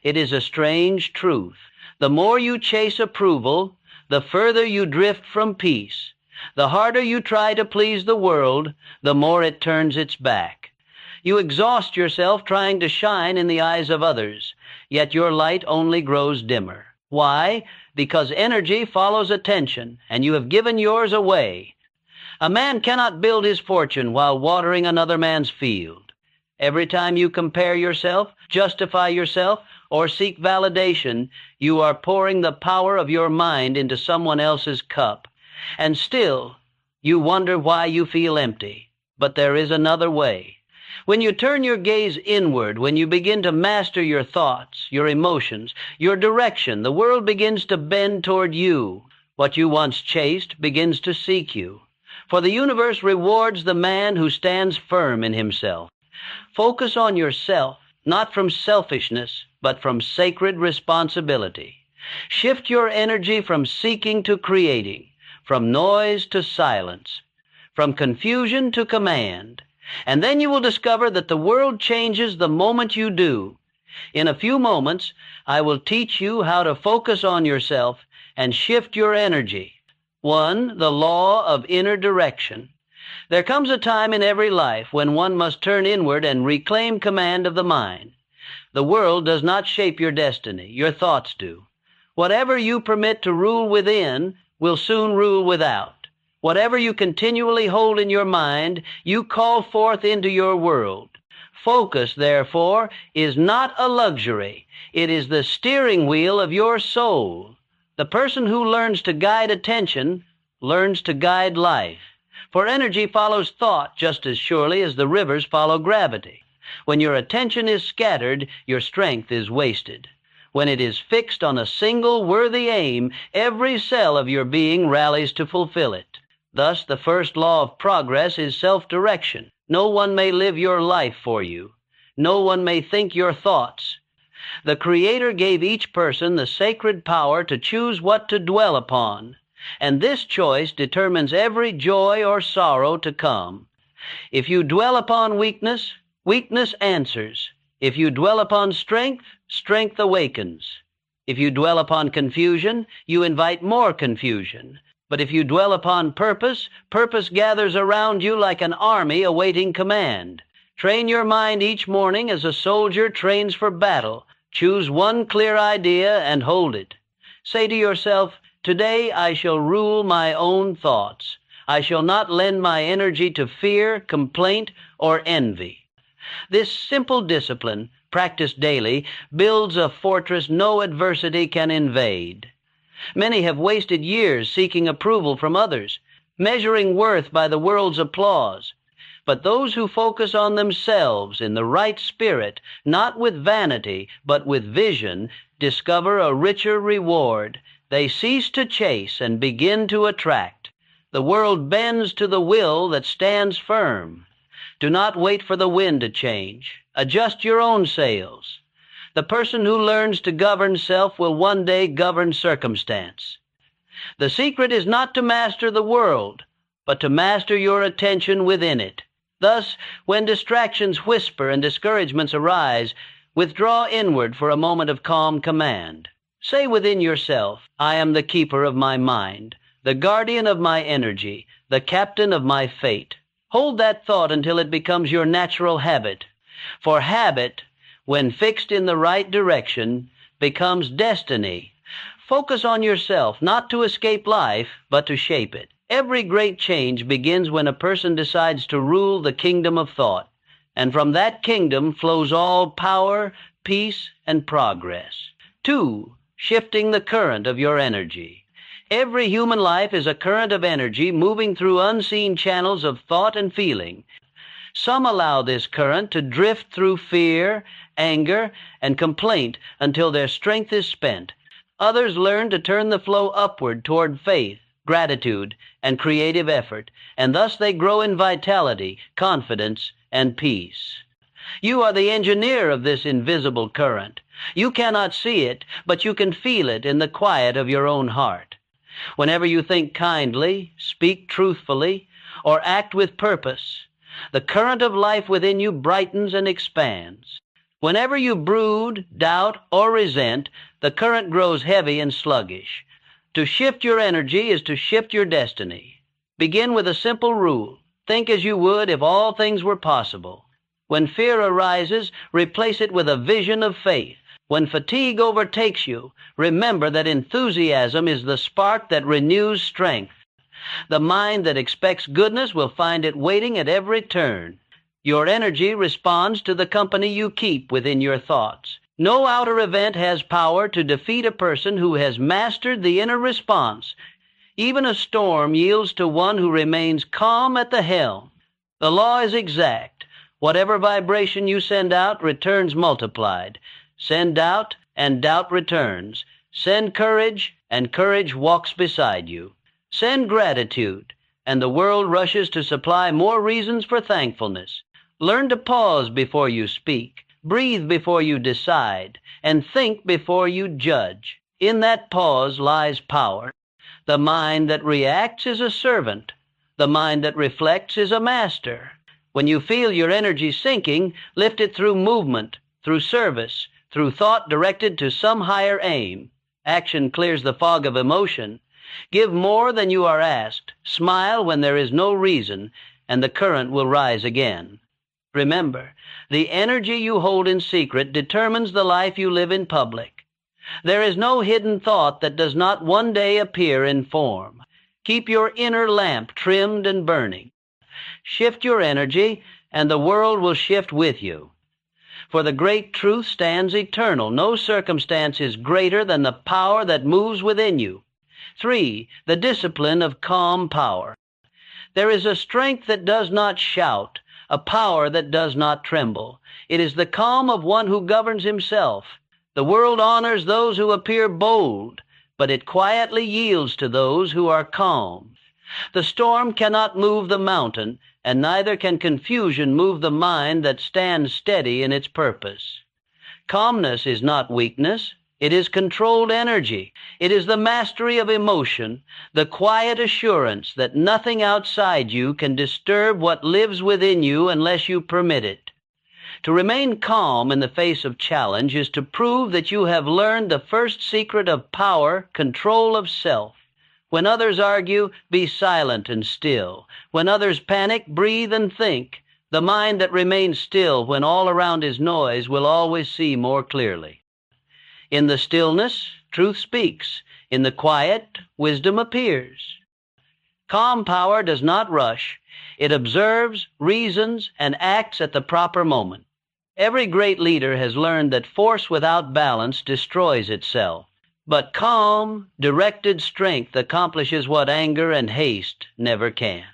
It is a strange truth. The more you chase approval, the further you drift from peace. The harder you try to please the world, the more it turns its back. You exhaust yourself trying to shine in the eyes of others, yet your light only grows dimmer. Why? Because energy follows attention, and you have given yours away. A man cannot build his fortune while watering another man's field. Every time you compare yourself, justify yourself, or seek validation, you are pouring the power of your mind into someone else's cup. And still, you wonder why you feel empty. But there is another way. When you turn your gaze inward, when you begin to master your thoughts, your emotions, your direction, the world begins to bend toward you. What you once chased begins to seek you. For the universe rewards the man who stands firm in himself. Focus on yourself, not from selfishness, but from sacred responsibility. Shift your energy from seeking to creating, from noise to silence, from confusion to command. And then you will discover that the world changes the moment you do. In a few moments, I will teach you how to focus on yourself and shift your energy. 1. The law of inner direction. There comes a time in every life when one must turn inward and reclaim command of the mind. The world does not shape your destiny, your thoughts do. Whatever you permit to rule within will soon rule without. Whatever you continually hold in your mind, you call forth into your world. Focus, therefore, is not a luxury. It is the steering wheel of your soul. The person who learns to guide attention learns to guide life. For energy follows thought just as surely as the rivers follow gravity. When your attention is scattered, your strength is wasted. When it is fixed on a single worthy aim, every cell of your being rallies to fulfill it. Thus, the first law of progress is self-direction. No one may live your life for you. No one may think your thoughts. The Creator gave each person the sacred power to choose what to dwell upon, and this choice determines every joy or sorrow to come. If you dwell upon weakness, weakness answers. If you dwell upon strength, strength awakens. If you dwell upon confusion, you invite more confusion. But if you dwell upon purpose, purpose gathers around you like an army awaiting command. Train your mind each morning as a soldier trains for battle. Choose one clear idea and hold it. Say to yourself, today I shall rule my own thoughts. I shall not lend my energy to fear, complaint, or envy. This simple discipline, practiced daily, builds a fortress no adversity can invade. Many have wasted years seeking approval from others, measuring worth by the world's applause. But those who focus on themselves in the right spirit, not with vanity, but with vision, discover a richer reward. They cease to chase and begin to attract. The world bends to the will that stands firm. Do not wait for the wind to change. Adjust your own sails. The person who learns to govern self will one day govern circumstance. The secret is not to master the world, but to master your attention within it. Thus, when distractions whisper and discouragements arise, withdraw inward for a moment of calm command. Say within yourself, I am the keeper of my mind, the guardian of my energy, the captain of my fate. Hold that thought until it becomes your natural habit. For habit, when fixed in the right direction, becomes destiny. Focus on yourself, not to escape life, but to shape it. Every great change begins when a person decides to rule the kingdom of thought, and from that kingdom flows all power, peace, and progress. 2. Shifting the current of your energy. Every human life is a current of energy moving through unseen channels of thought and feeling. Some allow this current to drift through fear, anger, and complaint until their strength is spent. Others learn to turn the flow upward toward faith, gratitude, and creative effort, and thus they grow in vitality, confidence, and peace. You are the engineer of this invisible current. You cannot see it, but you can feel it in the quiet of your own heart. Whenever you think kindly, speak truthfully, or act with purpose, the current of life within you brightens and expands. Whenever you brood, doubt, or resent, the current grows heavy and sluggish. To shift your energy is to shift your destiny. Begin with a simple rule. Think as you would if all things were possible. When fear arises, replace it with a vision of faith. When fatigue overtakes you, remember that enthusiasm is the spark that renews strength. The mind that expects goodness will find it waiting at every turn. Your energy responds to the company you keep within your thoughts. No outer event has power to defeat a person who has mastered the inner response. Even a storm yields to one who remains calm at the helm. The law is exact. Whatever vibration you send out returns multiplied. Send doubt, and doubt returns. Send courage, and courage walks beside you. Send gratitude, and the world rushes to supply more reasons for thankfulness. Learn to pause before you speak, breathe before you decide, and think before you judge. In that pause lies power. The mind that reacts is a servant. The mind that reflects is a master. When you feel your energy sinking, lift it through movement, through service, through thought directed to some higher aim. Action clears the fog of emotion. Give more than you are asked. Smile when there is no reason, and the current will rise again. Remember, the energy you hold in secret determines the life you live in public. There is no hidden thought that does not one day appear in form. Keep your inner lamp trimmed and burning. Shift your energy, and the world will shift with you. For the great truth stands eternal. No circumstance is greater than the power that moves within you. 3. The discipline of calm power. There is a strength that does not shout, a power that does not tremble. It is the calm of one who governs himself. The world honors those who appear bold, but it quietly yields to those who are calm. The storm cannot move the mountain, and neither can confusion move the mind that stands steady in its purpose. Calmness is not weakness. It is controlled energy. It is the mastery of emotion, the quiet assurance that nothing outside you can disturb what lives within you unless you permit it. To remain calm in the face of challenge is to prove that you have learned the first secret of power, control of self. When others argue, be silent and still. When others panic, breathe and think. The mind that remains still when all around is noise will always see more clearly. In the stillness, truth speaks. In the quiet, wisdom appears. Calm power does not rush. It observes, reasons, and acts at the proper moment. Every great leader has learned that force without balance destroys itself. But calm, directed strength accomplishes what anger and haste never can.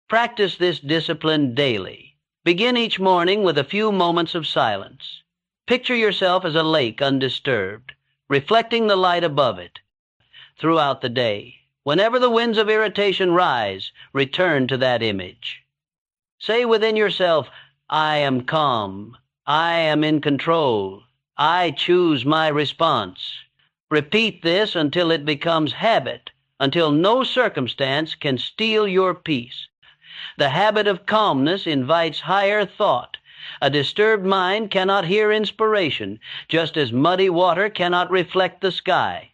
Practice this discipline daily. Begin each morning with a few moments of silence. Picture yourself as a lake undisturbed, reflecting the light above it. Throughout the day, whenever the winds of irritation rise, return to that image. Say within yourself, I am calm. I am in control. I choose my response. Repeat this until it becomes habit, until no circumstance can steal your peace. The habit of calmness invites higher thought. A disturbed mind cannot hear inspiration, just as muddy water cannot reflect the sky.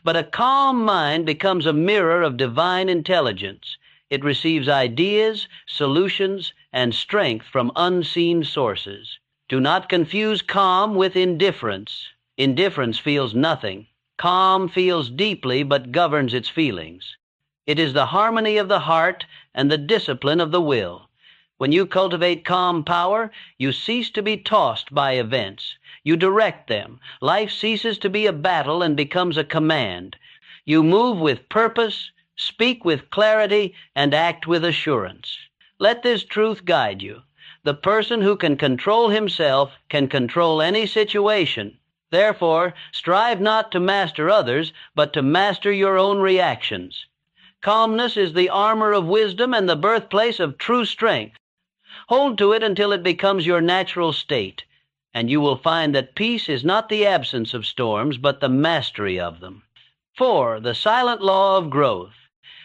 But a calm mind becomes a mirror of divine intelligence. It receives ideas, solutions, and strength from unseen sources. Do not confuse calm with indifference. Indifference feels nothing. Calm feels deeply but governs its feelings. It is the harmony of the heart and the discipline of the will. When you cultivate calm power, you cease to be tossed by events. You direct them. Life ceases to be a battle and becomes a command. You move with purpose, speak with clarity, and act with assurance. Let this truth guide you. The person who can control himself can control any situation. Therefore, strive not to master others, but to master your own reactions. Calmness is the armor of wisdom and the birthplace of true strength. Hold to it until it becomes your natural state, and you will find that peace is not the absence of storms, but the mastery of them. 4. The silent law of growth.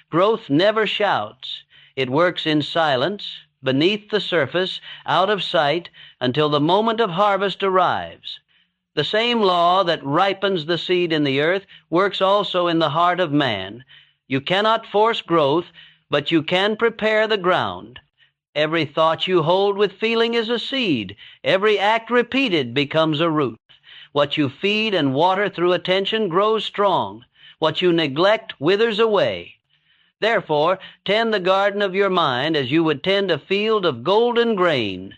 Growth never shouts. It works in silence, beneath the surface, out of sight, until the moment of harvest arrives. The same law that ripens the seed in the earth works also in the heart of man. You cannot force growth, but you can prepare the ground. Every thought you hold with feeling is a seed. Every act repeated becomes a root. What you feed and water through attention grows strong. What you neglect withers away. Therefore, tend the garden of your mind as you would tend a field of golden grain.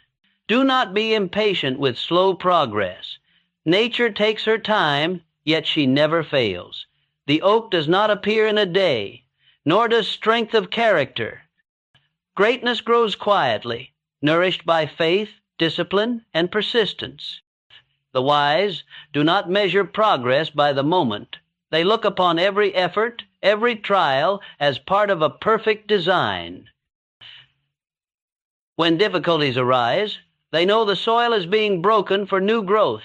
Do not be impatient with slow progress. Nature takes her time, yet she never fails. The oak does not appear in a day, nor does strength of character. Greatness grows quietly, nourished by faith, discipline, and persistence. The wise do not measure progress by the moment. They look upon every effort, every trial, as part of a perfect design. When difficulties arise, they know the soil is being broken for new growth.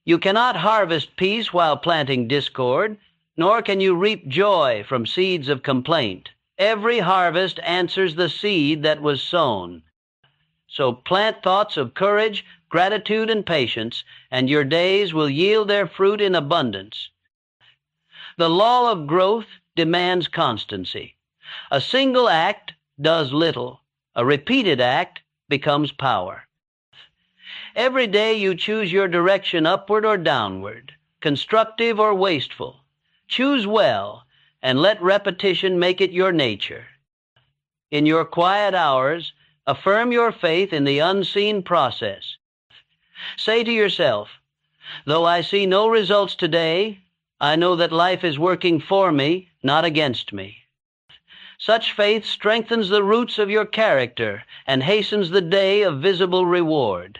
You cannot harvest peace while planting discord, nor can you reap joy from seeds of complaint. Every harvest answers the seed that was sown. So plant thoughts of courage, gratitude, and patience, and your days will yield their fruit in abundance. The law of growth demands constancy. A single act does little. A repeated act becomes power. Every day you choose your direction upward or downward, constructive or wasteful. Choose well, and let repetition make it your nature. In your quiet hours, affirm your faith in the unseen process. Say to yourself, though I see no results today, I know that life is working for me, not against me. Such faith strengthens the roots of your character and hastens the day of visible reward.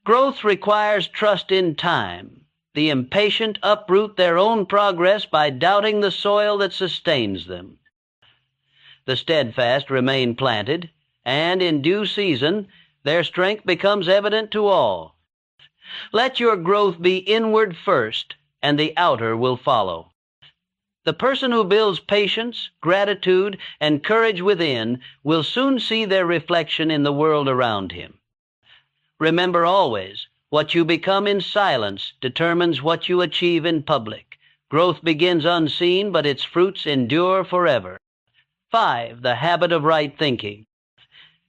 Growth requires trust in time. The impatient uproot their own progress by doubting the soil that sustains them. The steadfast remain planted, and in due season their strength becomes evident to all. Let your growth be inward first, and the outer will follow. The person who builds patience, gratitude, and courage within will soon see their reflection in the world around him. Remember always, what you become in silence determines what you achieve in public. Growth begins unseen, but its fruits endure forever. 5. The habit of right thinking.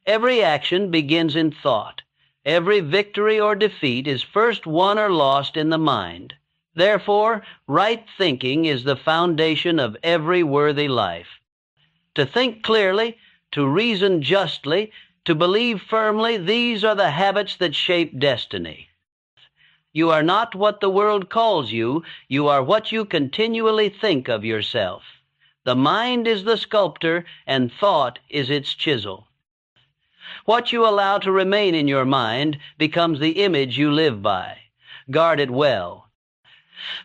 Every action begins in thought. Every victory or defeat is first won or lost in the mind. Therefore, right thinking is the foundation of every worthy life. To think clearly, to reason justly, to believe firmly, these are the habits that shape destiny. You are not what the world calls you. You are what you continually think of yourself. The mind is the sculptor, and thought is its chisel. What you allow to remain in your mind becomes the image you live by. Guard it well.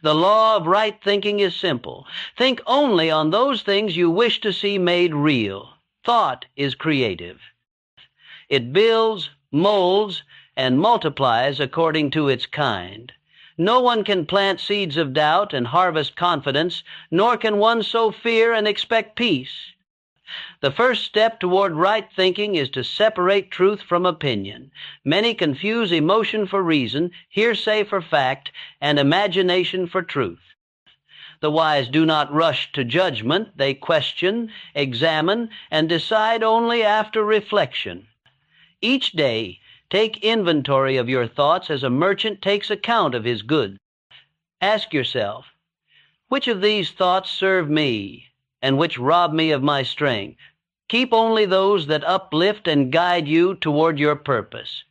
The law of right thinking is simple. Think only on those things you wish to see made real. Thought is creative. It builds, molds, and multiplies according to its kind. No one can plant seeds of doubt and harvest confidence, nor can one sow fear and expect peace. The first step toward right thinking is to separate truth from opinion. Many confuse emotion for reason, hearsay for fact, and imagination for truth. The wise do not rush to judgment. They question, examine, and decide only after reflection. Each day, take inventory of your thoughts as a merchant takes account of his goods. Ask yourself, which of these thoughts serve me, and which rob me of my strength? Keep only those that uplift and guide you toward your purpose.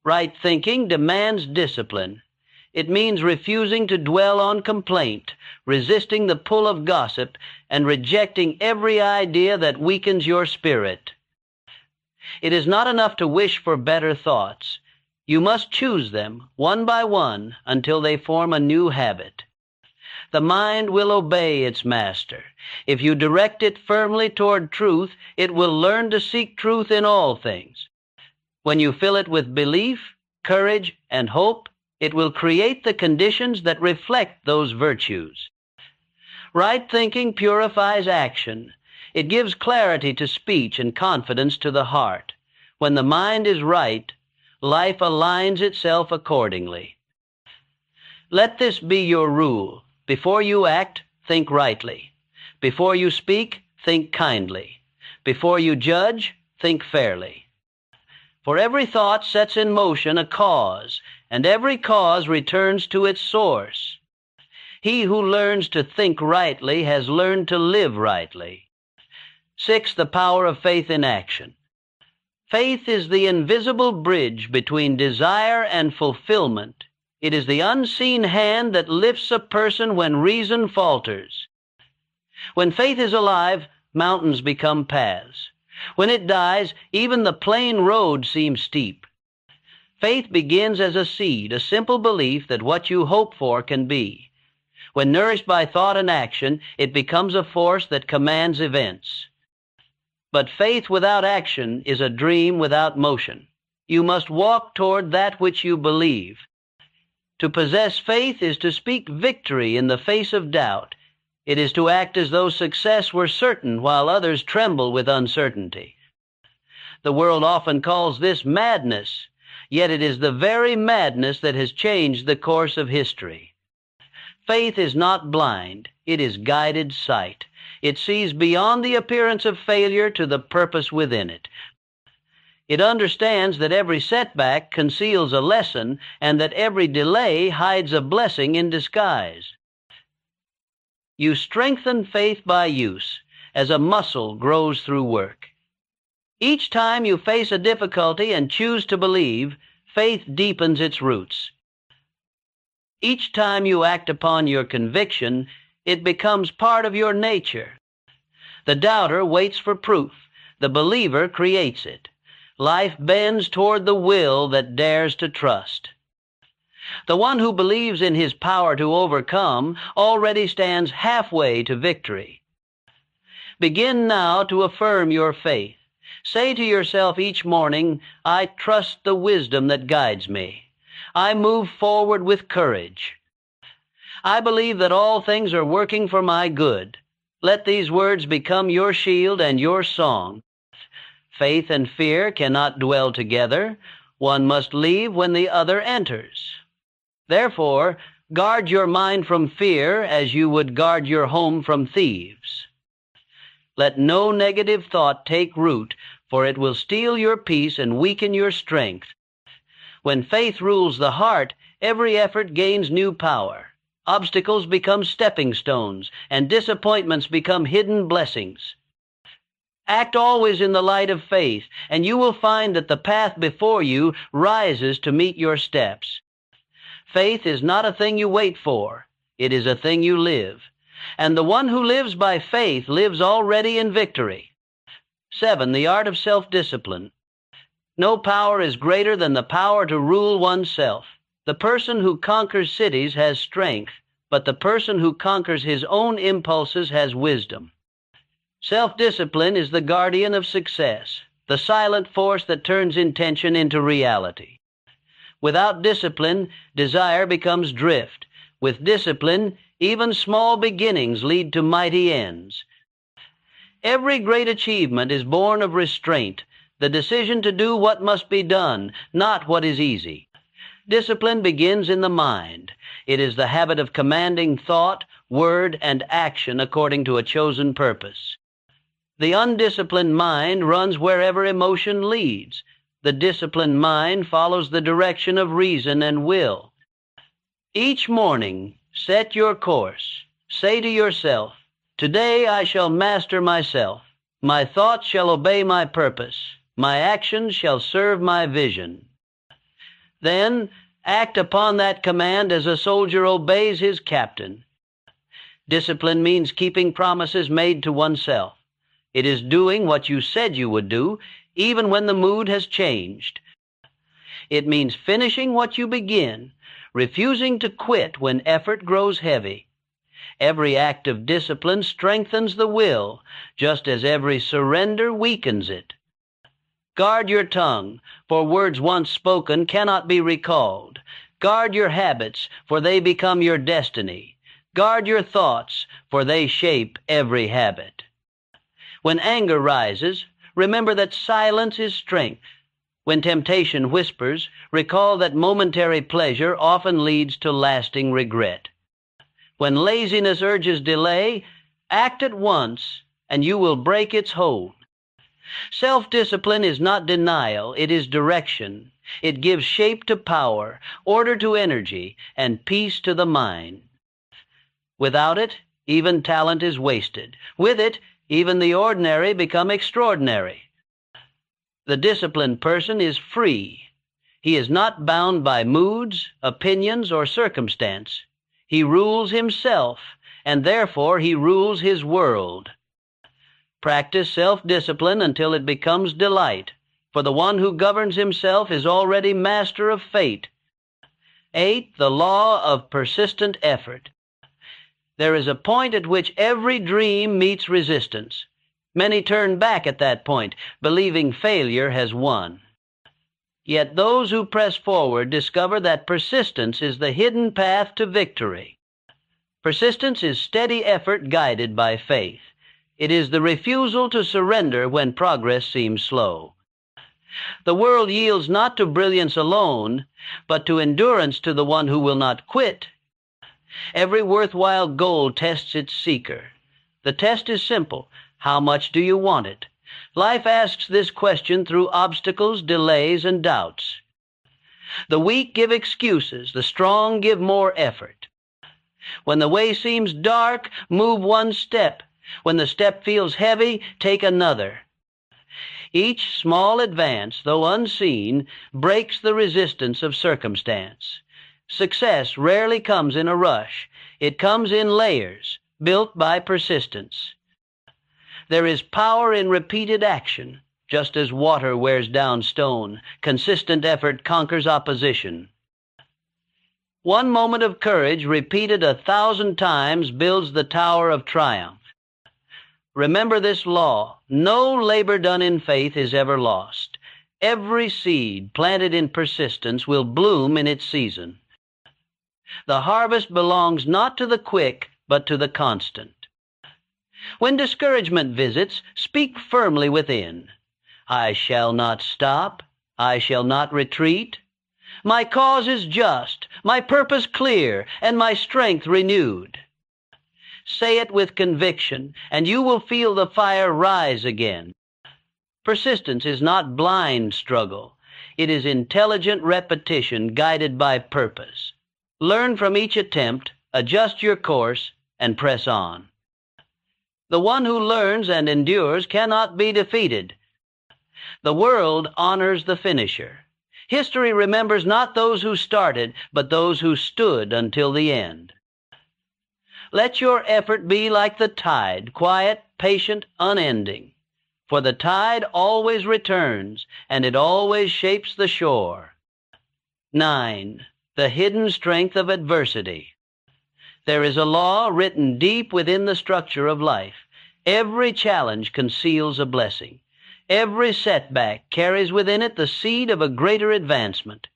Right thinking demands discipline. It means refusing to dwell on complaint, resisting the pull of gossip, and rejecting every idea that weakens your spirit. It is not enough to wish for better thoughts. You must choose them, one by one, until they form a new habit. The mind will obey its master. If you direct it firmly toward truth, it will learn to seek truth in all things. When you fill it with belief, courage, and hope, it will create the conditions that reflect those virtues. Right thinking purifies action. It gives clarity to speech and confidence to the heart. When the mind is right, life aligns itself accordingly. Let this be your rule. Before you act, think rightly. Before you speak, think kindly. Before you judge, think fairly. For every thought sets in motion a cause, and every cause returns to its source. He who learns to think rightly has learned to live rightly. 6. The power of faith in action. Faith is the invisible bridge between desire and fulfillment. It is the unseen hand that lifts a person when reason falters. When faith is alive, mountains become paths. When it dies, even the plain road seems steep. Faith begins as a seed, a simple belief that what you hope for can be. When nourished by thought and action, it becomes a force that commands events. But faith without action is a dream without motion. You must walk toward that which you believe. To possess faith is to speak victory in the face of doubt. It is to act as though success were certain while others tremble with uncertainty. The world often calls this madness, yet it is the very madness that has changed the course of history. Faith is not blind, it is guided sight. It sees beyond the appearance of failure to the purpose within it. It understands that every setback conceals a lesson and that every delay hides a blessing in disguise. You strengthen faith by use, as a muscle grows through work. Each time you face a difficulty and choose to believe, faith deepens its roots. Each time you act upon your conviction, it becomes part of your nature. The doubter waits for proof. The believer creates it. Life bends toward the will that dares to trust. The one who believes in his power to overcome already stands halfway to victory. Begin now to affirm your faith. Say to yourself each morning, I trust the wisdom that guides me. I move forward with courage. I believe that all things are working for my good. Let these words become your shield and your song. Faith and fear cannot dwell together. One must leave when the other enters. Therefore, guard your mind from fear as you would guard your home from thieves. Let no negative thought take root, for it will steal your peace and weaken your strength. When faith rules the heart, every effort gains new power. Obstacles become stepping stones, and disappointments become hidden blessings. Act always in the light of faith, and you will find that the path before you rises to meet your steps. Faith is not a thing you wait for. It is a thing you live. And the one who lives by faith lives already in victory. 7. The art of self-discipline. No power is greater than the power to rule oneself. The person who conquers cities has strength, but the person who conquers his own impulses has wisdom. Self-discipline is the guardian of success, the silent force that turns intention into reality. Without discipline, desire becomes drift. With discipline, even small beginnings lead to mighty ends. Every great achievement is born of restraint, the decision to do what must be done, not what is easy. Discipline begins in the mind. It is the habit of commanding thought, word, and action according to a chosen purpose. The undisciplined mind runs wherever emotion leads. The disciplined mind follows the direction of reason and will. Each morning, set your course. Say to yourself, today I shall master myself. My thoughts shall obey my purpose. My actions shall serve my vision. Then, act upon that command as a soldier obeys his captain. Discipline means keeping promises made to oneself. It is doing what you said you would do, even when the mood has changed. It means finishing what you begin, refusing to quit when effort grows heavy. Every act of discipline strengthens the will, just as every surrender weakens it. Guard your tongue, for words once spoken cannot be recalled. Guard your habits, for they become your destiny. Guard your thoughts, for they shape every habit. When anger rises, remember that silence is strength. When temptation whispers, recall that momentary pleasure often leads to lasting regret. When laziness urges delay, act at once, and you will break its hold. Self-discipline is not denial, it is direction. It gives shape to power, order to energy, and peace to the mind. Without it, even talent is wasted. With it, even the ordinary become extraordinary. The disciplined person is free. He is not bound by moods, opinions, or circumstance. He rules himself, and therefore he rules his world. Practice self-discipline until it becomes delight, for the one who governs himself is already master of fate. 8. The law of persistent effort. There is a point at which every dream meets resistance. Many turn back at that point, believing failure has won. Yet those who press forward discover that persistence is the hidden path to victory. Persistence is steady effort guided by faith. It is the refusal to surrender when progress seems slow. The world yields not to brilliance alone, but to endurance to the one who will not quit. Every worthwhile goal tests its seeker. The test is simple. How much do you want it? Life asks this question through obstacles, delays, and doubts. The weak give excuses. The strong give more effort. When the way seems dark, move one step. When the step feels heavy, take another. Each small advance, though unseen, breaks the resistance of circumstance. Success rarely comes in a rush. It comes in layers, built by persistence. There is power in repeated action. Just as water wears down stone, consistent effort conquers opposition. One moment of courage repeated 1,000 times builds the tower of triumph. Remember this law. No labor done in faith is ever lost. Every seed planted in persistence will bloom in its season. The harvest belongs not to the quick, but to the constant. When discouragement visits, speak firmly within. I shall not stop. I shall not retreat. My cause is just, my purpose clear, and my strength renewed. Say it with conviction, and you will feel the fire rise again. Persistence is not blind struggle. It is intelligent repetition guided by purpose. Learn from each attempt, adjust your course, and press on. The one who learns and endures cannot be defeated. The world honors the finisher. History remembers not those who started, but those who stood until the end. Let your effort be like the tide, quiet, patient, unending. For the tide always returns, and it always shapes the shore. 9. The hidden strength of adversity. There is a law written deep within the structure of life. Every challenge conceals a blessing. Every setback carries within it the seed of a greater advancement.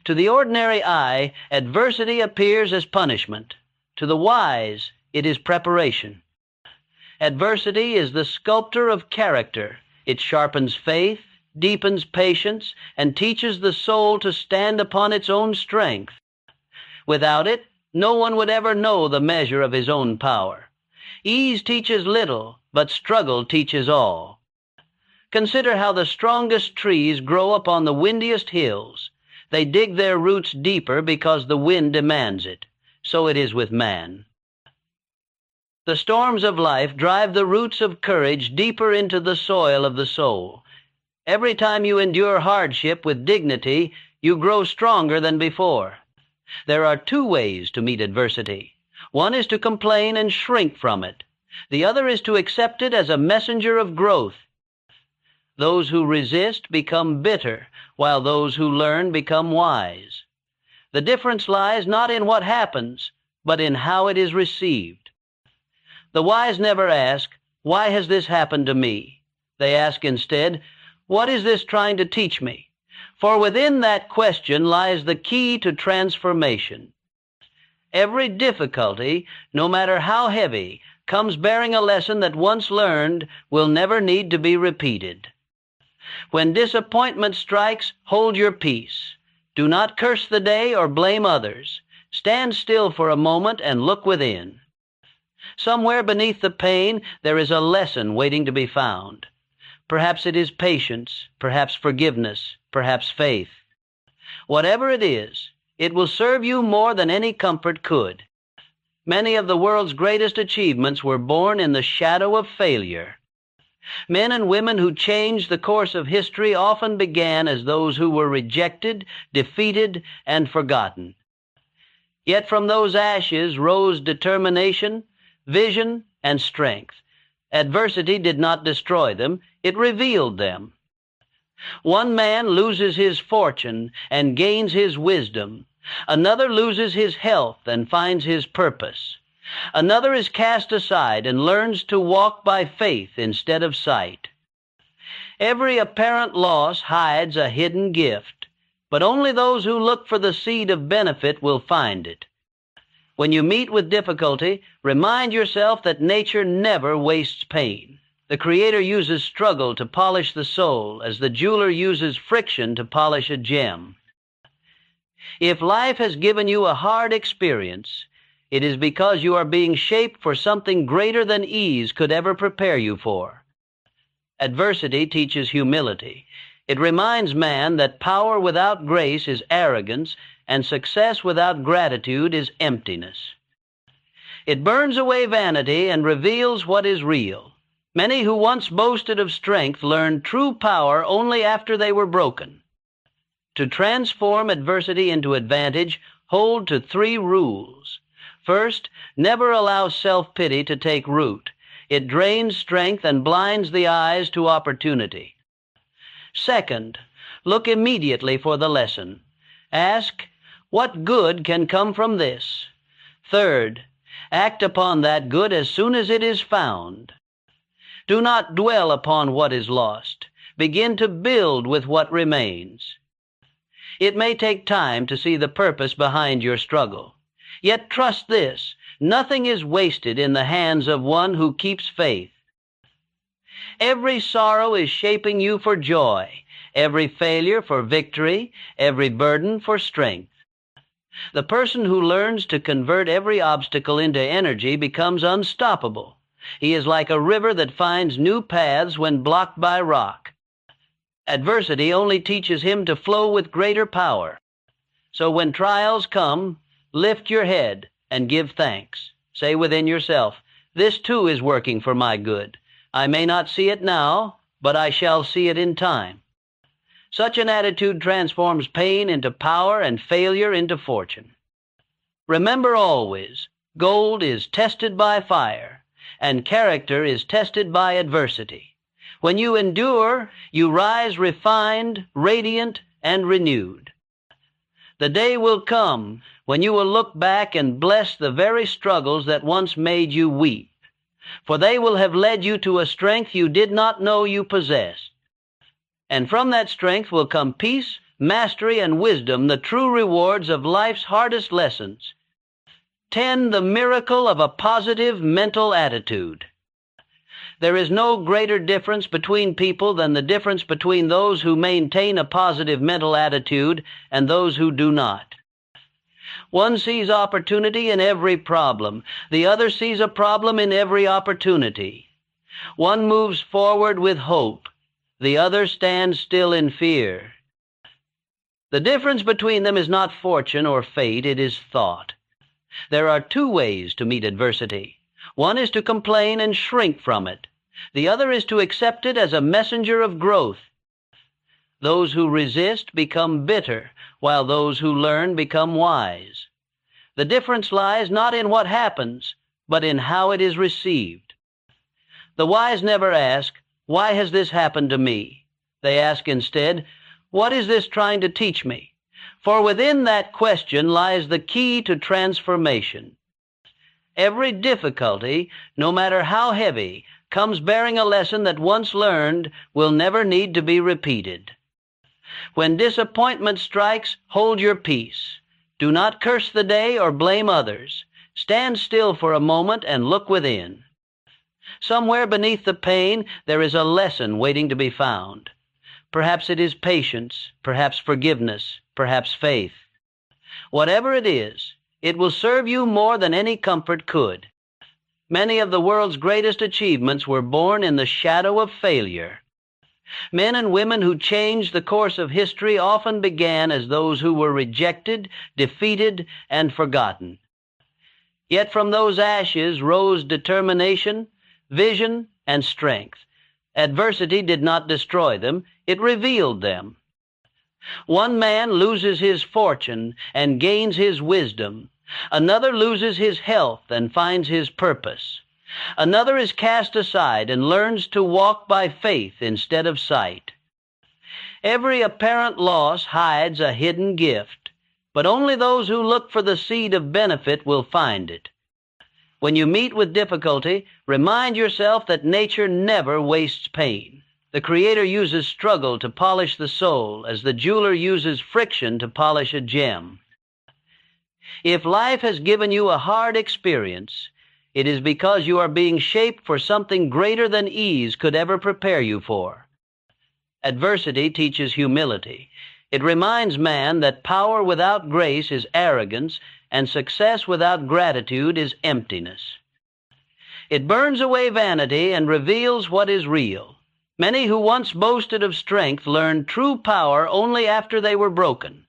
To the ordinary eye, adversity appears as punishment. To the wise, it is preparation. Adversity is the sculptor of character. It sharpens faith, deepens patience, and teaches the soul to stand upon its own strength. Without it, no one would ever know the measure of his own power. Ease teaches little, but struggle teaches all. Consider how the strongest trees grow up on the windiest hills. They dig their roots deeper because the wind demands it. So it is with man. The storms of life drive the roots of courage deeper into the soil of the soul. Every time you endure hardship with dignity, you grow stronger than before. There are two ways to meet adversity. One is to complain and shrink from it. The other is to accept it as a messenger of growth. Those who resist become bitter, while those who learn become wise. The difference lies not in what happens, but in how it is received. The wise never ask, "Why has this happened to me?" They ask instead, "What is this trying to teach me?" For within that question lies the key to transformation. Every difficulty, no matter how heavy, comes bearing a lesson that once learned will never need to be repeated. When disappointment strikes, hold your peace. Do not curse the day or blame others. Stand still for a moment and look within. Somewhere beneath the pain, there is a lesson waiting to be found. Perhaps it is patience, perhaps forgiveness, perhaps faith. Whatever it is, it will serve you more than any comfort could. Many of the world's greatest achievements were born in the shadow of failure. Men and women who changed the course of history often began as those who were rejected, defeated, and forgotten. Yet from those ashes rose determination, vision, and strength. Adversity did not destroy them, it revealed them. One man loses his fortune and gains his wisdom. Another loses his health and finds his purpose. Another is cast aside and learns to walk by faith instead of sight. Every apparent loss hides a hidden gift, but only those who look for the seed of benefit will find it. When you meet with difficulty, remind yourself that nature never wastes pain. The Creator uses struggle to polish the soul, as the jeweler uses friction to polish a gem. If life has given you a hard experience, it is because you are being shaped for something greater than ease could ever prepare you for. Adversity teaches humility. It reminds man that power without grace is arrogance, and success without gratitude is emptiness. It burns away vanity and reveals what is real. Many who once boasted of strength learned true power only after they were broken. To transform adversity into advantage, hold to 3 rules. First, never allow self-pity to take root. It drains strength and blinds the eyes to opportunity. Second, look immediately for the lesson. Ask, what good can come from this? Third, act upon that good as soon as it is found. Do not dwell upon what is lost. Begin to build with what remains. It may take time to see the purpose behind your struggle. Yet trust this, nothing is wasted in the hands of one who keeps faith. Every sorrow is shaping you for joy, every failure for victory, every burden for strength. The person who learns to convert every obstacle into energy becomes unstoppable. He is like a river that finds new paths when blocked by rock. Adversity only teaches him to flow with greater power. So when trials come, lift your head and give thanks. Say within yourself, this too is working for my good. I may not see it now, but I shall see it in time. Such an attitude transforms pain into power and failure into fortune. Remember always, gold is tested by fire, and character is tested by adversity. When you endure, you rise refined, radiant, and renewed. The day will come when you will look back and bless the very struggles that once made you weep, for they will have led you to a strength you did not know you possessed. And from that strength will come peace, mastery, and wisdom, the true rewards of life's hardest lessons. Tend the miracle of a positive mental attitude. There is no greater difference between people than the difference between those who maintain a positive mental attitude and those who do not. One sees opportunity in every problem. The other sees a problem in every opportunity. One moves forward with hope. The other stands still in fear. The difference between them is not fortune or fate, it is thought. There are 2 ways to meet adversity. One is to complain and shrink from it. The other is to accept it as a messenger of growth. Those who resist become bitter, while those who learn become wise. The difference lies not in what happens, but in how it is received. The wise never ask, why has this happened to me? They ask instead, what is this trying to teach me? For within that question lies the key to transformation. Every difficulty, no matter how heavy, comes bearing a lesson that once learned will never need to be repeated. When disappointment strikes, hold your peace. Do not curse the day or blame others. Stand still for a moment and look within. Somewhere beneath the pain, there is a lesson waiting to be found. Perhaps it is patience, perhaps forgiveness, perhaps faith. Whatever it is, it will serve you more than any comfort could. Many of the world's greatest achievements were born in the shadow of failure. Men and women who changed the course of history often began as those who were rejected, defeated, and forgotten. Yet from those ashes rose determination, vision, and strength. Adversity did not destroy them, it revealed them. One man loses his fortune and gains his wisdom. Another loses his health and finds his purpose. Another is cast aside and learns to walk by faith instead of sight. Every apparent loss hides a hidden gift, but only those who look for the seed of benefit will find it. When you meet with difficulty, remind yourself that nature never wastes pain. The Creator uses struggle to polish the soul, as the jeweler uses friction to polish a gem. If life has given you a hard experience, it is because you are being shaped for something greater than ease could ever prepare you for. Adversity teaches humility. It reminds man that power without grace is arrogance, and success without gratitude is emptiness. It burns away vanity and reveals what is real. Many who once boasted of strength learned true power only after they were broken.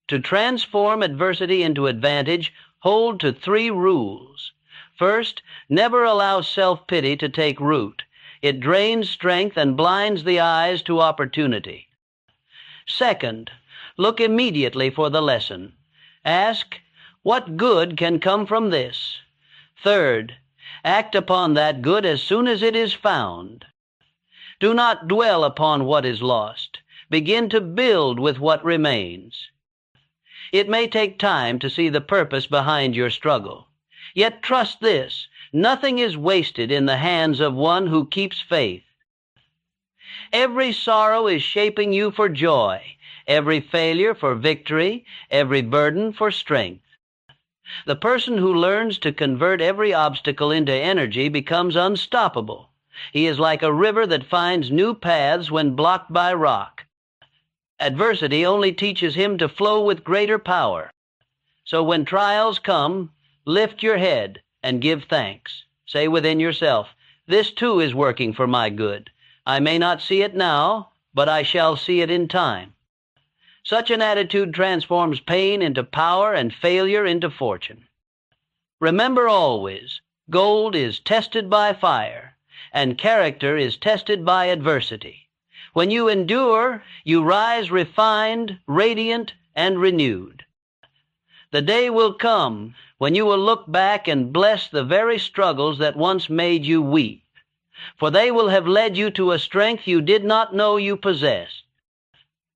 To transform adversity into advantage, hold to 3 rules. First, never allow self-pity to take root. It drains strength and blinds the eyes to opportunity. Second, look immediately for the lesson. Ask, what good can come from this? Third, act upon that good as soon as it is found. Do not dwell upon what is lost. Begin to build with what remains. It may take time to see the purpose behind your struggle. Yet trust this, nothing is wasted in the hands of one who keeps faith. Every sorrow is shaping you for joy, every failure for victory, every burden for strength. The person who learns to convert every obstacle into energy becomes unstoppable. He is like a river that finds new paths when blocked by rock. Adversity only teaches him to flow with greater power. So when trials come, lift your head and give thanks. Say within yourself, this too is working for my good. I may not see it now, but I shall see it in time. Such an attitude transforms pain into power and failure into fortune. Remember always, gold is tested by fire, and character is tested by adversity. When you endure, you rise refined, radiant, and renewed. The day will come when you will look back and bless the very struggles that once made you weep, for they will have led you to a strength you did not know you possessed.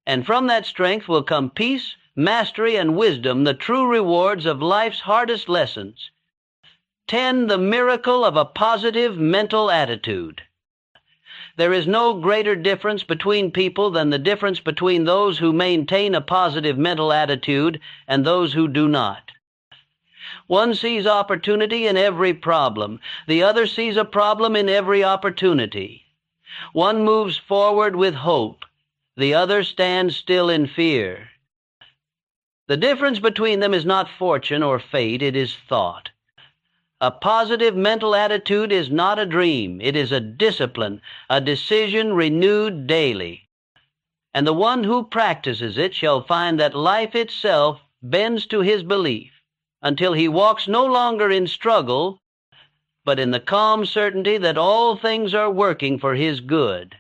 And from that strength will come peace, mastery, and wisdom, the true rewards of life's hardest lessons. 10. The miracle of a positive mental attitude. There is no greater difference between people than the difference between those who maintain a positive mental attitude and those who do not. One sees opportunity in every problem. The other sees a problem in every opportunity. One moves forward with hope. The other stands still in fear. The difference between them is not fortune or fate, it is thought. A positive mental attitude is not a dream, it is a discipline, a decision renewed daily. And the one who practices it shall find that life itself bends to his belief, until he walks no longer in struggle, but in the calm certainty that all things are working for his good.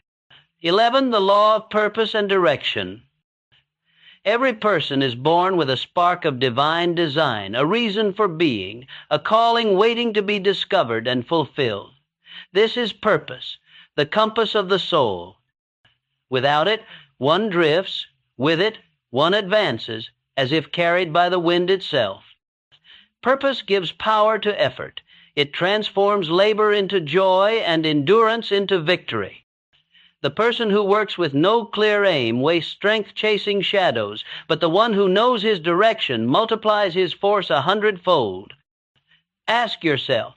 11. The law of purpose and direction. Every person is born with a spark of divine design, a reason for being, a calling waiting to be discovered and fulfilled. This is purpose, the compass of the soul. Without it, one drifts. With it, one advances, as if carried by the wind itself. Purpose gives power to effort. It transforms labor into joy and endurance into victory. The person who works with no clear aim wastes strength chasing shadows, but the one who knows his direction multiplies his force 100-fold. Ask yourself,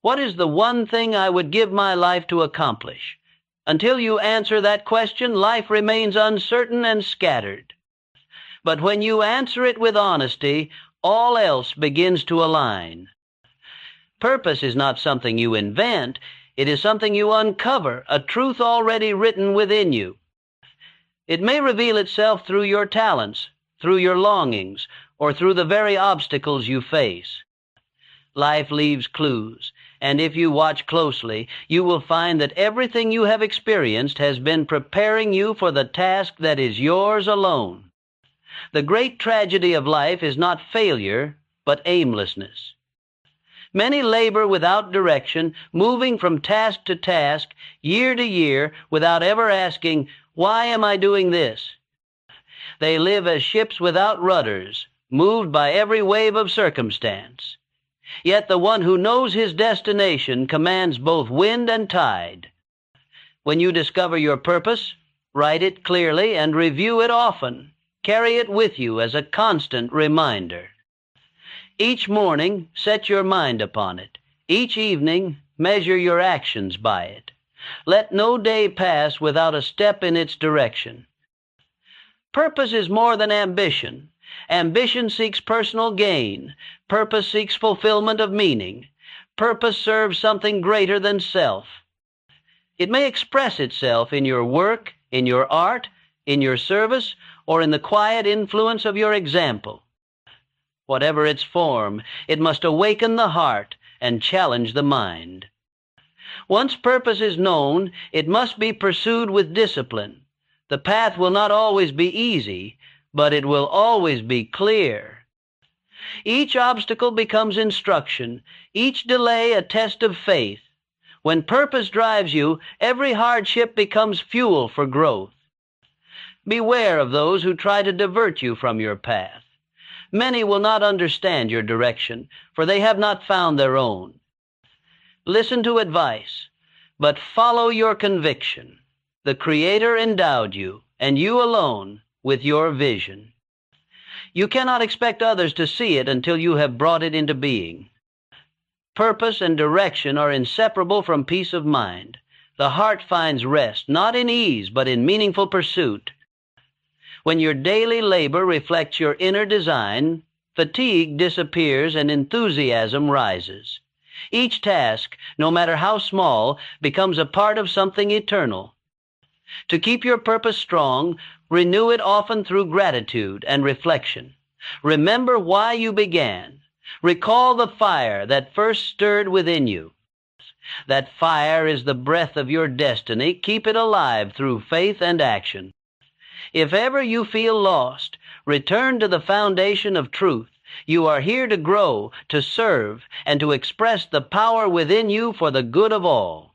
What is the one thing I would give my life to accomplish? Until you answer that question, life remains uncertain and scattered. But when you answer it with honesty, all else begins to align. Purpose is not something you invent. It is something you uncover, a truth already written within you. It may reveal itself through your talents, through your longings, or through the very obstacles you face. Life leaves clues, and if you watch closely, you will find that everything you have experienced has been preparing you for the task that is yours alone. The great tragedy of life is not failure, but aimlessness. Many labor without direction, moving from task to task, year to year, without ever asking, "Why am I doing this?" They live as ships without rudders, moved by every wave of circumstance. Yet the one who knows his destination commands both wind and tide. When you discover your purpose, write it clearly and review it often. Carry it with you as a constant reminder. Each morning, set your mind upon it. Each evening, measure your actions by it. Let no day pass without a step in its direction. Purpose is more than ambition. Ambition seeks personal gain. Purpose seeks fulfillment of meaning. Purpose serves something greater than self. It may express itself in your work, in your art, in your service, or in the quiet influence of your example. Whatever its form, it must awaken the heart and challenge the mind. Once purpose is known, it must be pursued with discipline. The path will not always be easy, but it will always be clear. Each obstacle becomes instruction, each delay a test of faith. When purpose drives you, every hardship becomes fuel for growth. Beware of those who try to divert you from your path. Many will not understand your direction, for they have not found their own. Listen to advice, but follow your conviction. The Creator endowed you, and you alone, with your vision. You cannot expect others to see it until you have brought it into being. Purpose and direction are inseparable from peace of mind. The heart finds rest, not in ease, but in meaningful pursuit. When your daily labor reflects your inner design, fatigue disappears and enthusiasm rises. Each task, no matter how small, becomes a part of something eternal. To keep your purpose strong, renew it often through gratitude and reflection. Remember why you began. Recall the fire that first stirred within you. That fire is the breath of your destiny. Keep it alive through faith and action. If ever you feel lost, return to the foundation of truth. You are here to grow, to serve, and to express the power within you for the good of all.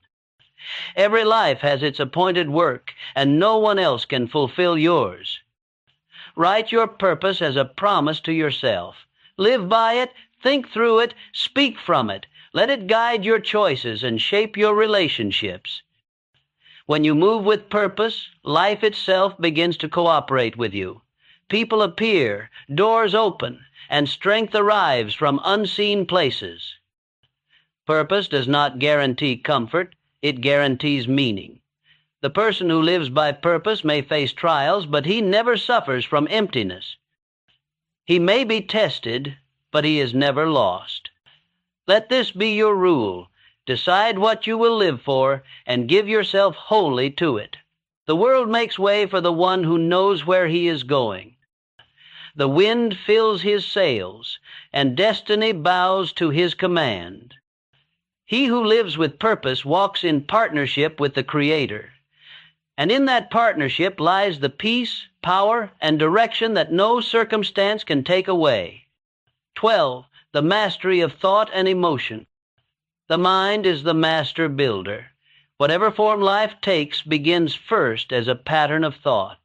Every life has its appointed work, and no one else can fulfill yours. Write your purpose as a promise to yourself. Live by it, think through it, speak from it. Let it guide your choices and shape your relationships. When you move with purpose, life itself begins to cooperate with you. People appear, doors open, and strength arrives from unseen places. Purpose does not guarantee comfort, it guarantees meaning. The person who lives by purpose may face trials, but he never suffers from emptiness. He may be tested, but he is never lost. Let this be your rule. Decide what you will live for, and give yourself wholly to it. The world makes way for the one who knows where he is going. The wind fills his sails, and destiny bows to his command. He who lives with purpose walks in partnership with the Creator. And in that partnership lies the peace, power, and direction that no circumstance can take away. 12. The mastery of thought and emotion. The mind is the master builder. Whatever form life takes begins first as a pattern of thought.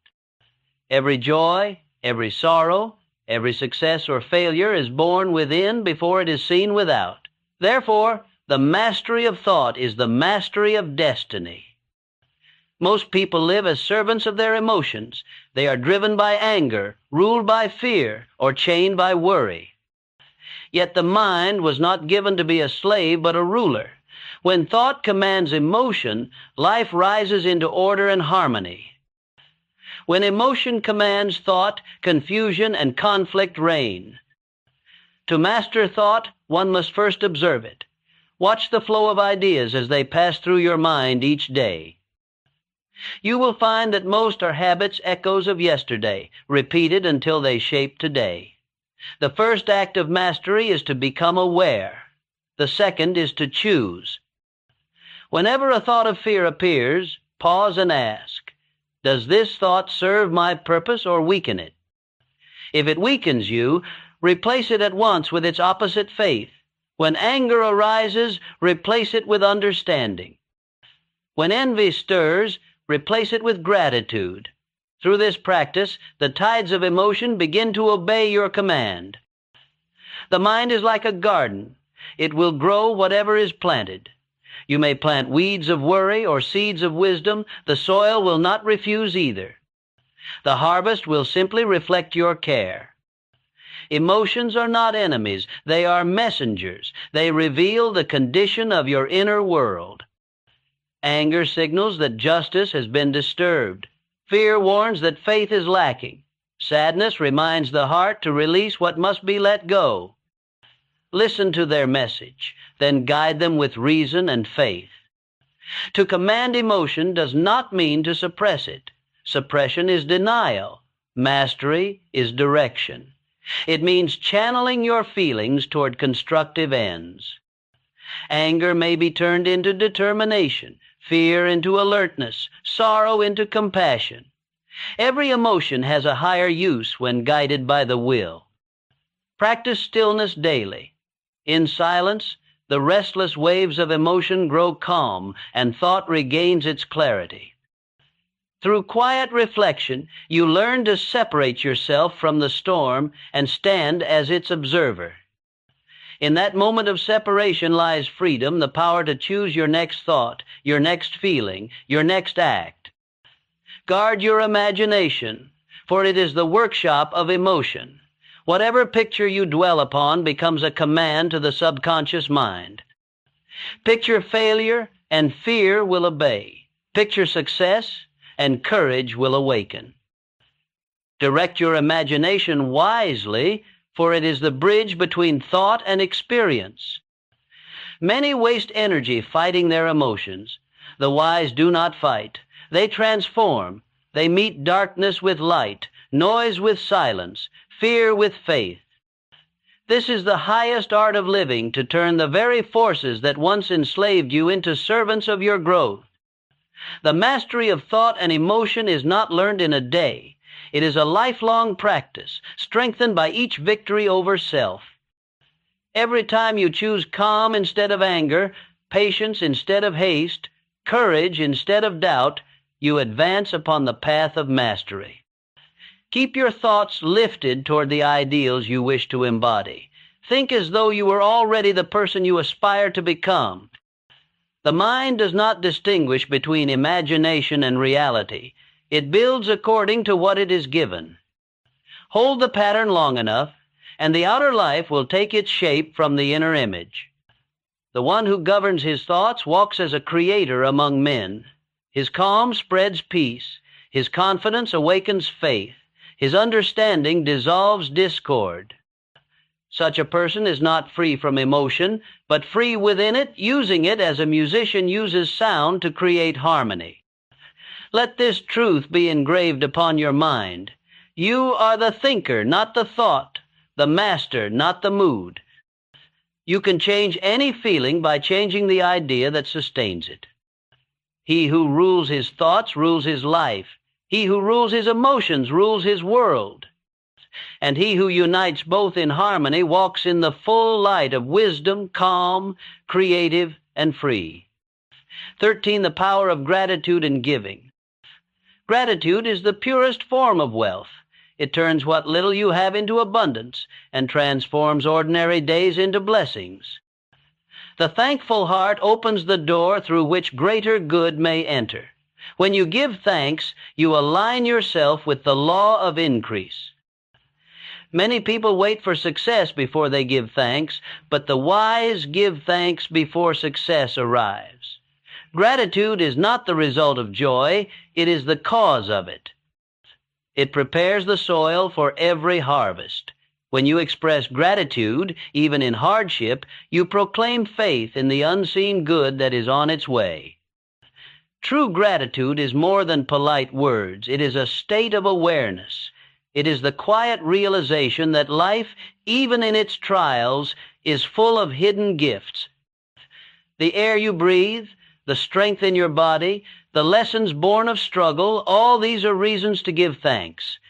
Every joy, every sorrow, every success or failure is born within before it is seen without. Therefore, the mastery of thought is the mastery of destiny. Most people live as servants of their emotions. They are driven by anger, ruled by fear, or chained by worry. Yet the mind was not given to be a slave, but a ruler. When thought commands emotion, life rises into order and harmony. When emotion commands thought, confusion and conflict reign. To master thought, one must first observe it. Watch the flow of ideas as they pass through your mind each day. You will find that most are habits, echoes of yesterday, repeated until they shape today. The first act of mastery is to become aware. The second is to choose. Whenever a thought of fear appears, pause and ask, does this thought serve my purpose or weaken it? If it weakens you, replace it at once with its opposite, faith. When anger arises, replace it with understanding. When envy stirs, replace it with gratitude. Through this practice, the tides of emotion begin to obey your command. The mind is like a garden. It will grow whatever is planted. You may plant weeds of worry or seeds of wisdom. The soil will not refuse either. The harvest will simply reflect your care. Emotions are not enemies. They are messengers. They reveal the condition of your inner world. Anger signals that justice has been disturbed. Fear warns that faith is lacking. Sadness reminds the heart to release what must be let go. Listen to their message, then guide them with reason and faith. To command emotion does not mean to suppress it. Suppression is denial. Mastery is direction. It means channeling your feelings toward constructive ends. Anger may be turned into determination, fear into alertness, sorrow into compassion. Every emotion has a higher use when guided by the will. Practice stillness daily. In silence, the restless waves of emotion grow calm and thought regains its clarity. Through quiet reflection, you learn to separate yourself from the storm and stand as its observer. In that moment of separation lies freedom, the power to choose your next thought, your next feeling, your next act. Guard your imagination, for it is the workshop of emotion. Whatever picture you dwell upon becomes a command to the subconscious mind. Picture failure, and fear will obey. Picture success, and courage will awaken. Direct your imagination wisely, for it is the bridge between thought and experience. Many waste energy fighting their emotions. The wise do not fight. They transform. They meet darkness with light, noise with silence, fear with faith. This is the highest art of living, to turn the very forces that once enslaved you into servants of your growth. The mastery of thought and emotion is not learned in a day. It is a lifelong practice, strengthened by each victory over self. Every time you choose calm instead of anger, patience instead of haste, courage instead of doubt, you advance upon the path of mastery. Keep your thoughts lifted toward the ideals you wish to embody. Think as though you were already the person you aspire to become. The mind does not distinguish between imagination and reality. It builds according to what it is given. Hold the pattern long enough, and the outer life will take its shape from the inner image. The one who governs his thoughts walks as a creator among men. His calm spreads peace. His confidence awakens faith. His understanding dissolves discord. Such a person is not free from emotion, but free within it, using it as a musician uses sound to create harmony. Let this truth be engraved upon your mind. You are the thinker, not the thought, the master, not the mood. You can change any feeling by changing the idea that sustains it. He who rules his thoughts rules his life. He who rules his emotions rules his world. And he who unites both in harmony walks in the full light of wisdom, calm, creative, and free. 13. The power of gratitude and giving. Gratitude is the purest form of wealth. It turns what little you have into abundance and transforms ordinary days into blessings. The thankful heart opens the door through which greater good may enter. When you give thanks, you align yourself with the law of increase. Many people wait for success before they give thanks, but the wise give thanks before success arrives. Gratitude is not the result of joy, it is the cause of it. It prepares the soil for every harvest. When you express gratitude, even in hardship, you proclaim faith in the unseen good that is on its way. True gratitude is more than polite words. It is a state of awareness. It is the quiet realization that life, even in its trials, is full of hidden gifts. The air you breathe, the strength in your body, the lessons born of struggle, all these are reasons to give thanks.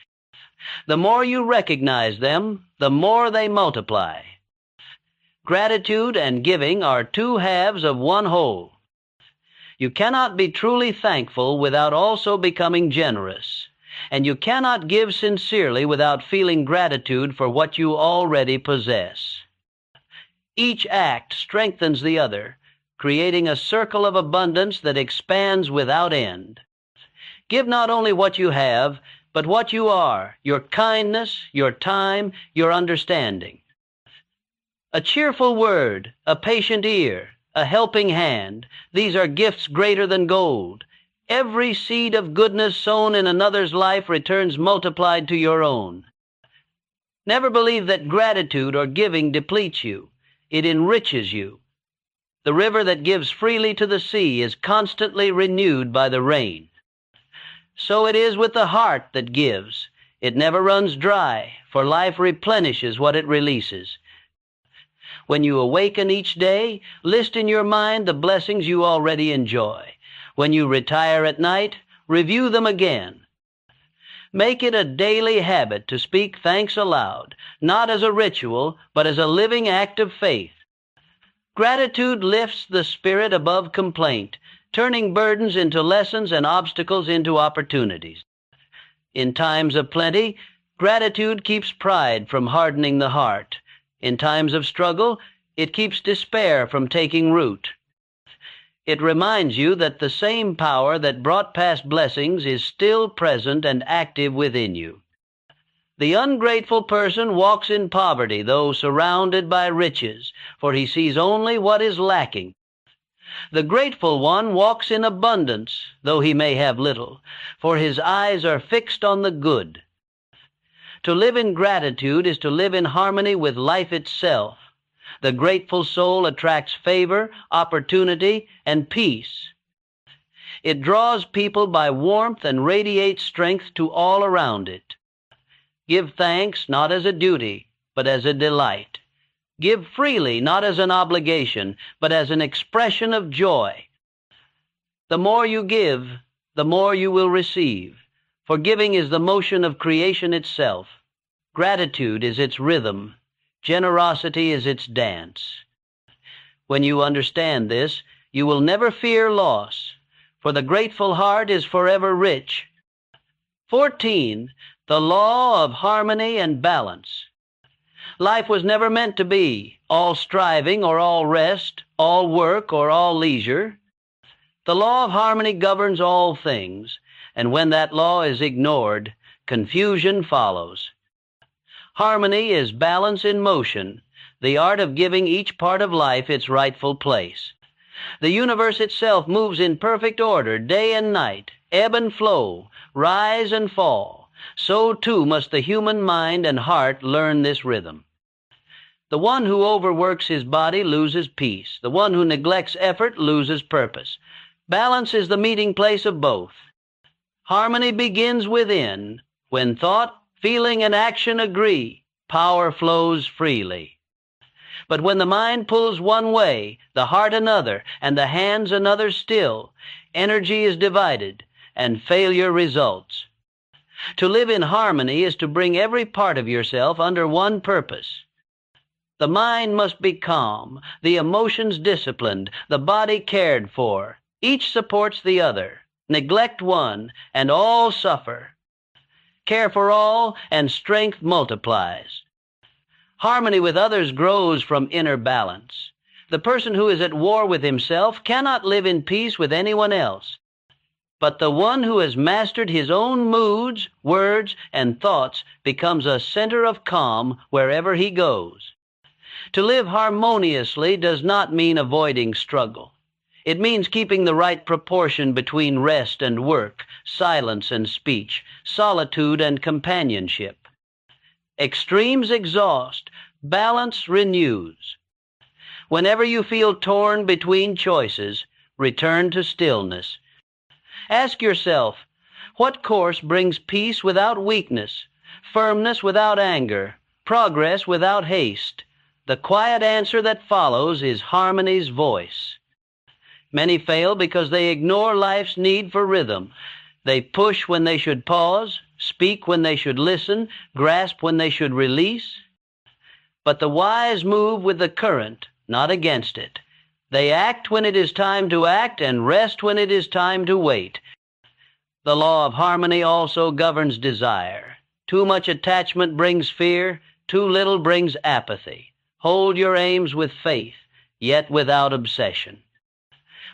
The more you recognize them, the more they multiply. Gratitude and giving are two halves of one whole. You cannot be truly thankful without also becoming generous, and you cannot give sincerely without feeling gratitude for what you already possess. Each act strengthens the other, creating a circle of abundance that expands without end. Give not only what you have, but what you are, your kindness, your time, your understanding. A cheerful word, a patient ear, a helping hand, these are gifts greater than gold. Every seed of goodness sown in another's life returns multiplied to your own. Never believe that gratitude or giving depletes you. It enriches you. The river that gives freely to the sea is constantly renewed by the rain. So it is with the heart that gives. It never runs dry, for life replenishes what it releases. When you awaken each day, list in your mind the blessings you already enjoy. When you retire at night, review them again. Make it a daily habit to speak thanks aloud, not as a ritual, but as a living act of faith. Gratitude lifts the spirit above complaint, turning burdens into lessons and obstacles into opportunities. In times of plenty, gratitude keeps pride from hardening the heart. In times of struggle, it keeps despair from taking root. It reminds you that the same power that brought past blessings is still present and active within you. The ungrateful person walks in poverty, though surrounded by riches, for he sees only what is lacking. The grateful one walks in abundance, though he may have little, for his eyes are fixed on the good. To live in gratitude is to live in harmony with life itself. The grateful soul attracts favor, opportunity, and peace. It draws people by warmth and radiates strength to all around it. Give thanks not as a duty, but as a delight. Give freely, not as an obligation, but as an expression of joy. The more you give, the more you will receive, for giving is the motion of creation itself. Gratitude is its rhythm. Generosity is its dance. When you understand this, you will never fear loss, for the grateful heart is forever rich. 14. The law of harmony and balance. Life was never meant to be all striving or all rest, all work or all leisure. The law of harmony governs all things, and when that law is ignored, confusion follows. Harmony is balance in motion, the art of giving each part of life its rightful place. The universe itself moves in perfect order, day and night, ebb and flow, rise and fall. So too must the human mind and heart learn this rhythm. The one who overworks his body loses peace. The one who neglects effort loses purpose. Balance is the meeting place of both. Harmony begins within. When thought, feeling, and action agree, power flows freely. But when the mind pulls one way, the heart another, and the hands another still, energy is divided, and failure results. To live in harmony is to bring every part of yourself under one purpose. The mind must be calm, the emotions disciplined, the body cared for. Each supports the other. Neglect one, and all suffer. Care for all, and strength multiplies. Harmony with others grows from inner balance. The person who is at war with himself cannot live in peace with anyone else. But the one who has mastered his own moods, words, and thoughts becomes a center of calm wherever he goes. To live harmoniously does not mean avoiding struggle. It means keeping the right proportion between rest and work, silence and speech, solitude and companionship. Extremes exhaust, balance renews. Whenever you feel torn between choices, return to stillness. Ask yourself, what course brings peace without weakness, firmness without anger, progress without haste? The quiet answer that follows is harmony's voice. Many fail because they ignore life's need for rhythm. They push when they should pause, speak when they should listen, grasp when they should release. But the wise move with the current, not against it. They act when it is time to act and rest when it is time to wait. The law of harmony also governs desire. Too much attachment brings fear, too little brings apathy. Hold your aims with faith, yet without obsession.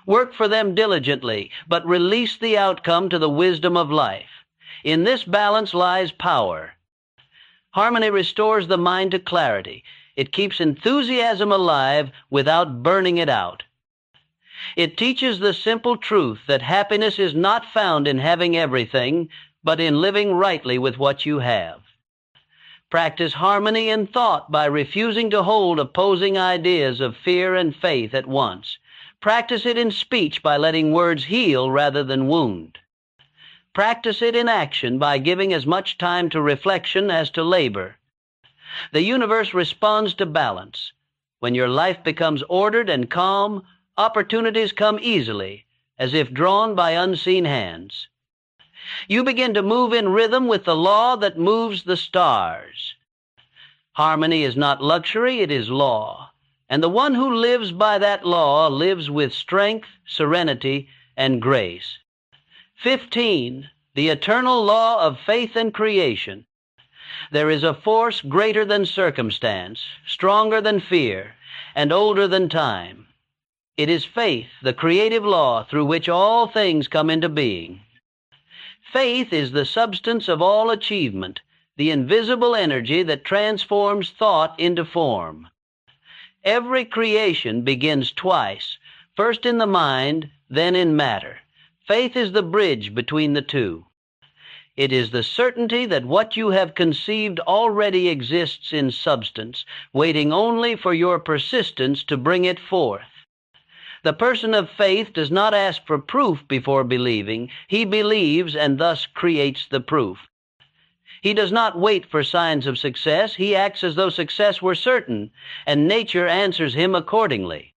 Work for them diligently, but release the outcome to the wisdom of life. In this balance lies power. Harmony restores the mind to clarity. It keeps enthusiasm alive without burning it out. It teaches the simple truth that happiness is not found in having everything, but in living rightly with what you have. Practice harmony in thought by refusing to hold opposing ideas of fear and faith at once. Practice it in speech by letting words heal rather than wound. Practice it in action by giving as much time to reflection as to labor. The universe responds to balance. When your life becomes ordered and calm, opportunities come easily, as if drawn by unseen hands. You begin to move in rhythm with the law that moves the stars. Harmony is not luxury, it is law. And the one who lives by that law lives with strength, serenity, and grace. 15. The eternal law of faith and creation. There is a force greater than circumstance, stronger than fear, and older than time. It is faith, the creative law through which all things come into being. Faith is the substance of all achievement, the invisible energy that transforms thought into form. Every creation begins twice, first in the mind, then in matter. Faith is the bridge between the two. It is the certainty that what you have conceived already exists in substance, waiting only for your persistence to bring it forth. The person of faith does not ask for proof before believing. He believes and thus creates the proof. He does not wait for signs of success. He acts as though success were certain, and nature answers him accordingly.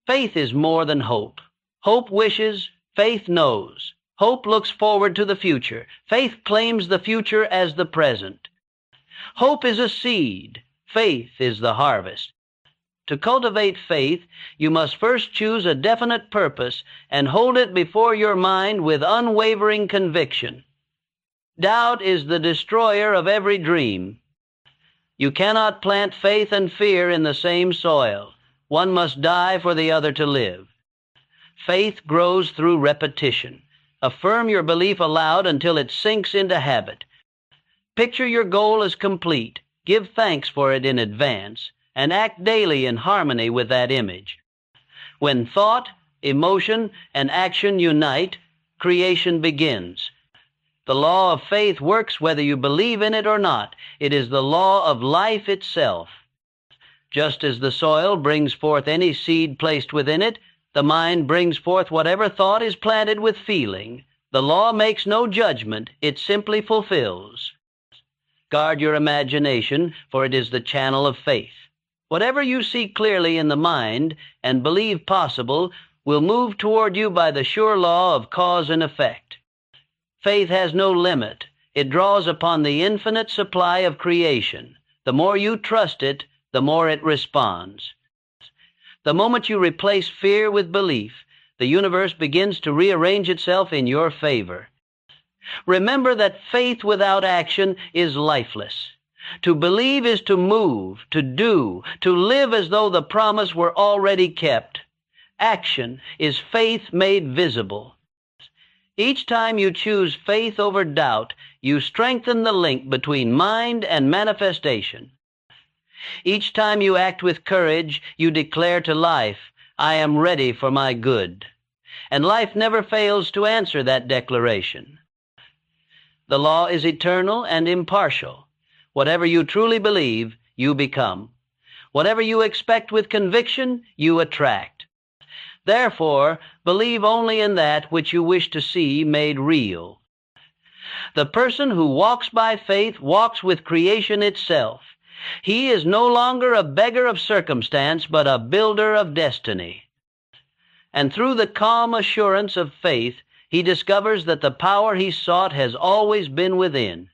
Faith is more than hope. Hope wishes, faith knows. Hope looks forward to the future. Faith claims the future as the present. Hope is a seed. Faith is the harvest. To cultivate faith, you must first choose a definite purpose and hold it before your mind with unwavering conviction. Doubt is the destroyer of every dream. You cannot plant faith and fear in the same soil. One must die for the other to live. Faith grows through repetition. Affirm your belief aloud until it sinks into habit. Picture your goal as complete. Give thanks for it in advance, and act daily in harmony with that image. When thought, emotion, and action unite, creation begins. The law of faith works whether you believe in it or not. It is the law of life itself. Just as the soil brings forth any seed placed within it, the mind brings forth whatever thought is planted with feeling. The law makes no judgment, it simply fulfills. Guard your imagination, for it is the channel of faith. Whatever you see clearly in the mind and believe possible will move toward you by the sure law of cause and effect. Faith has no limit. It draws upon the infinite supply of creation. The more you trust it, the more it responds. The moment you replace fear with belief, the universe begins to rearrange itself in your favor. Remember that faith without action is lifeless. To believe is to move, to do, to live as though the promise were already kept. Action is faith made visible. Each time you choose faith over doubt, you strengthen the link between mind and manifestation. Each time you act with courage, you declare to life, I am ready for my good. And life never fails to answer that declaration. The law is eternal and impartial. Whatever you truly believe, you become. Whatever you expect with conviction, you attract. Therefore, believe only in that which you wish to see made real. The person who walks by faith walks with creation itself. He is no longer a beggar of circumstance, but a builder of destiny. And through the calm assurance of faith, he discovers that the power he sought has always been within.